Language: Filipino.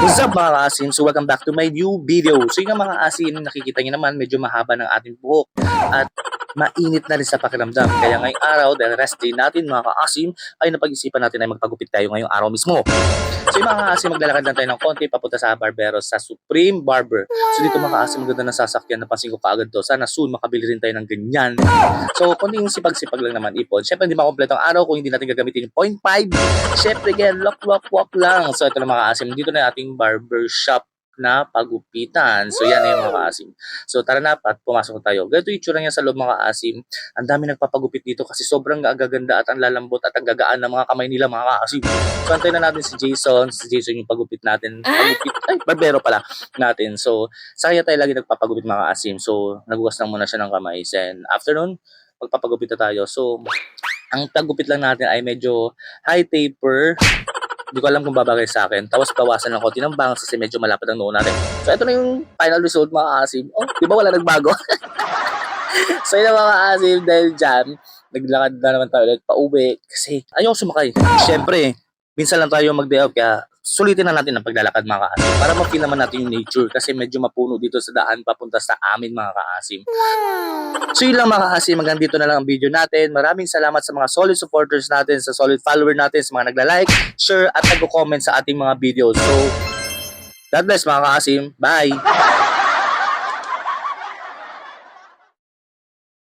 What's up mga kaasim? So welcome back to my new video. So yun nga mga kaasim, nakikita nyo naman medyo mahaba ng ating buhok at mainit na rin sa pakiramdam. Kaya ngayong araw, dahil rest day natin mga kaasim, ay napag-isipan natin ay magpagupit tayo ngayong araw mismo. So yung mga kaasim, maglalakad lang tayo ng konti papunta sa barbero sa Supreme Barber. So dito mga kaasim, maganda ng sasakyan, napansin ko kaagad to. Sana soon makabili rin tayo ng ganyan. So konting sipag-sipag lang naman ipon. Siyempre hindi makompleto ang araw kung hindi natin gagamitin yung 0.5. Siyempre again, walk lang. So ito na mga kaasim, dito na yung ating barber shop na pagupitan. So yan na yung mga kaasim. So tara na at pumasok na tayo. Ganito yung itsura niya sa loob mga kaasim. Ang dami nagpapagupit dito kasi sobrang gaganda at ang lalambot at ang gagaan ng mga kamay nila mga kaasim. So antayin na natin si Jason. Si Jason yung pagupit natin. Barbero pala natin. So sa kanya tayo lagi nagpapagupit mga kaasim. So nagugas lang muna siya ng kamay. Then after nun, magpapagupit na tayo. So ang pagupit lang natin ay medyo high taper. Hindi ko alam kung babagay sa akin. Tapos bawasan ng konti ng bangs kasi medyo malapad ang noo natin. So ito na yung final result mga kaasim. Oh, di ba wala nagbago? So yun mga kaasim, dahil dyan, naglakad na naman tayo ulit pauwi kasi ayoko sumakay. Siyempre, minsan lang tayo mag-day off kaya sulitin na natin ang paglalakad mga kaasim para ma-feel naman natin yung nature kasi medyo mapuno dito sa daan papunta sa amin mga kaasim. So yun lang mga kaasim, hanggang dito na lang ang video natin. Maraming salamat sa mga solid supporters natin, sa solid follower natin, sa mga nagla-like, share at nag-comment sa ating mga videos. So, God bless mga kaasim. Bye!